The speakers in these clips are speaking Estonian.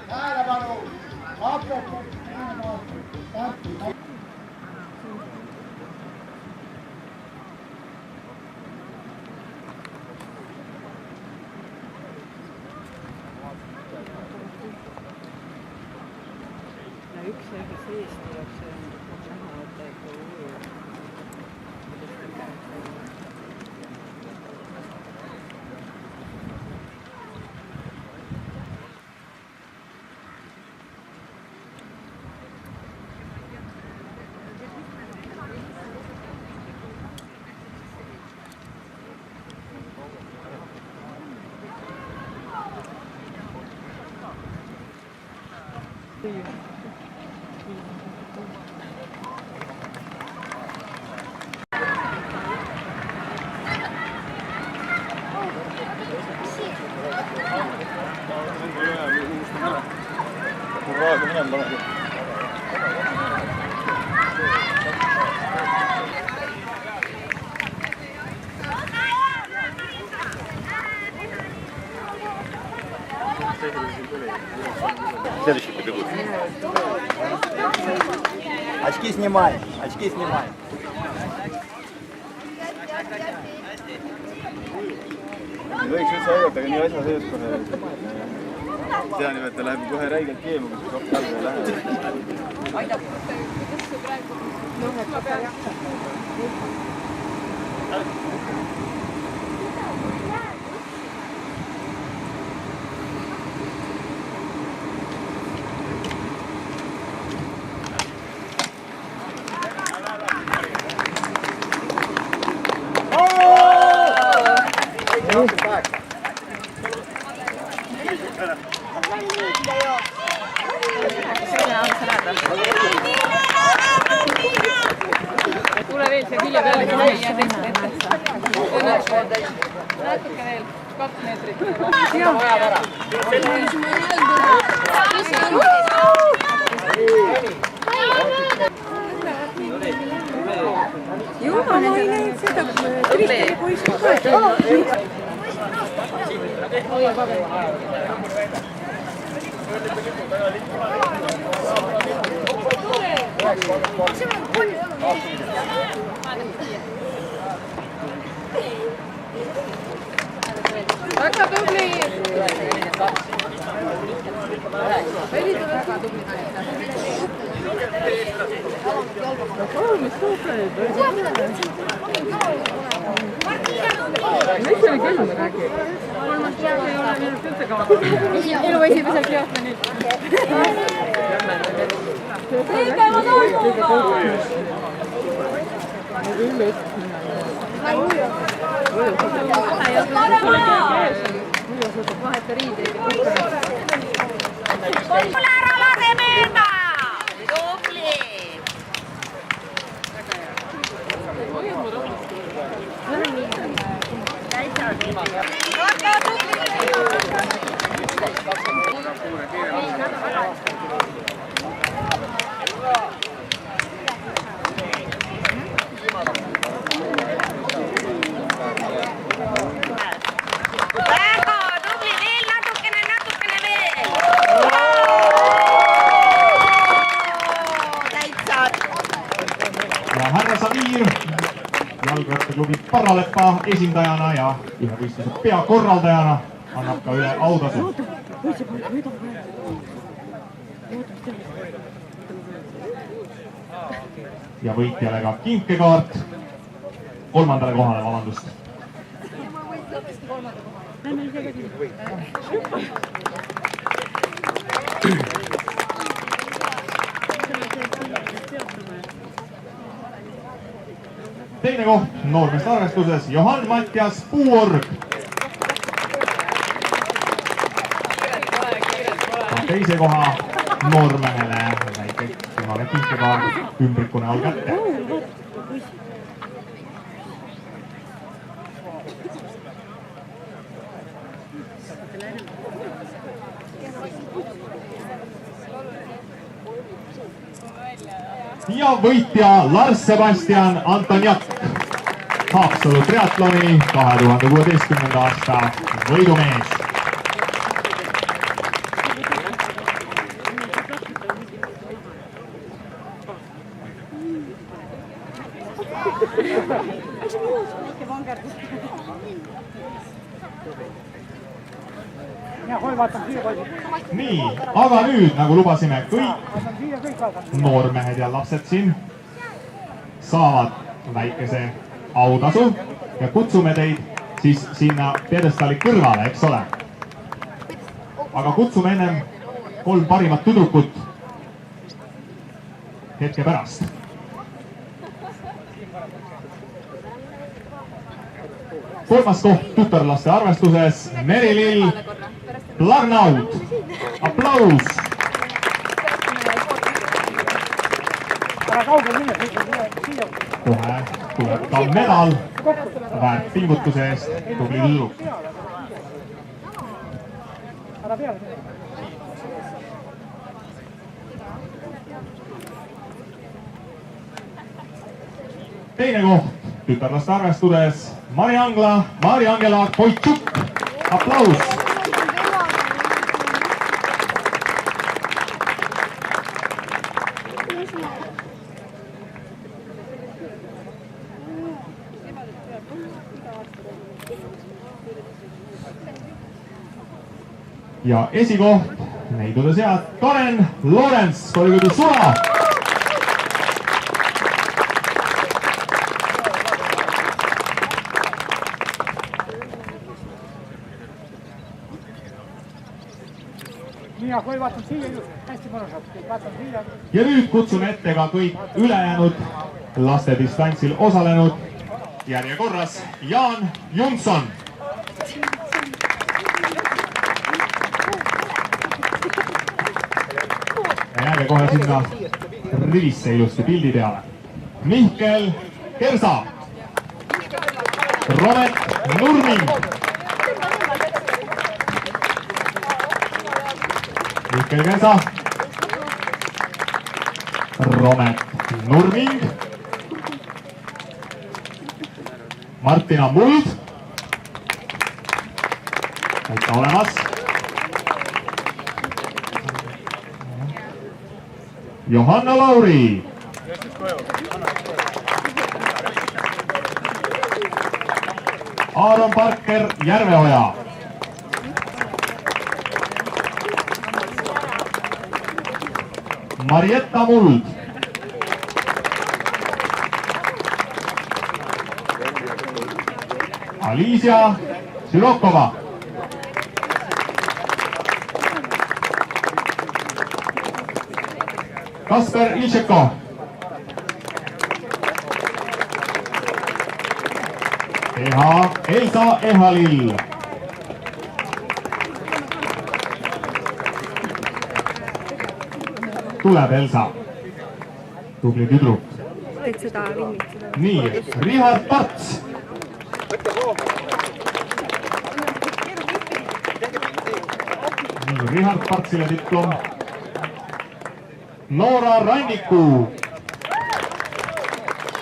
Tähelepanu! Üks aega sees tuleb see näha, et uju. Следующий побегут. Очки снимай, очки снимай. Ei võiks üldse aidata, aga nii asja sees kohe. Tean ju, et ta läheb kohe räigelt keema, kui see kopp talve läheb. Aidab, kuidas see praegu? Noh, et ma pean Tule veel see külje peale, kui ei jää teist ette. Natuke veel, 2 meetrit. Jumal, ma ei näinud seda, Kristeli poiss on väga tubli! Velid on väga tubli. Mis tuukled? Mis oli küll, ma räägin? Kolmas päev ei ole minult üldse kavata. Elu esimeselt teadme nüüd. Kõik päevad olnuga! Tule ära lase mööda! Tubli! Härra Samir jalgrattaklubi Parralepa esindajana ja ühe võistluse peakorraldajana annab ka üle autasu. Ja võitjale ka kinkekaart 3. kohale, vabandust. Teine koht noormeste arvestuses Johan Mattias Puuorg. Teise koha noormehele väike punane kinkekaart ümbrikune all kätte. Ja võitja Lars Sebastian Antoniak, Haapsalu triatloni 2016. aasta võidumees. nii, aga nüüd, nagu lubasime, kõik noormehed ja lapsed siin saavad väikese autasu ja kutsume teid siis sinna pjedestaali kõrvale, eks ole. aga kutsume ennem 3 parimat tüdrukut hetke pärast. Kolmas koht tütarlaste arvestuses Meri-Lill Larnaud. Aplaus! Kohe tuleb ka medal väärt pingutuse eest, tubli tüdruk. Teine koht tütarlaste arvestuses Mari-Angela Koitšuk. Aplaus! ja esikoht neidude seas Karen Lorents, volikogu Sula. ja nüüd kutsun ette ka kõik ülejäänud lastedistantsil osalenud järjekorras Jaan Junson. ja jääge kohe sinna rivisse ilusti pildi peale. Mihkel Kersa, Robert Nurming, Mihkel Kersa, Robert Nurming, Martina Muld, täitsa olemas, Johanna Lauri, Aaron Parker Järveoja, Marietta Muld, Alicia Sirokova, Kasper Ilšeko, Elsa Ehalill, tuleb Elsa, tubli tüdruk. nii, Richard Parts, Richard Partsile diplom. Noora Ranniku,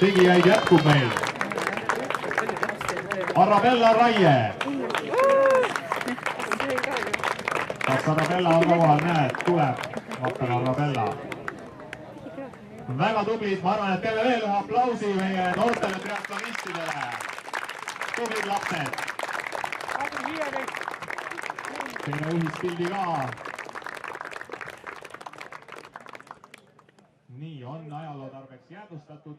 tegijaid jätkub meil. Arabella Raie. Kas Arabella on kohal? Näed, tuleb. Vaatan Arabella. Väga tublid, ma arvan, et teeme veel ühe aplausi meie noortele triatlonistidele. Tublid lapsed. Teeme ühispildi ka. Nii on ajaloo tarbeks jäädvustatud.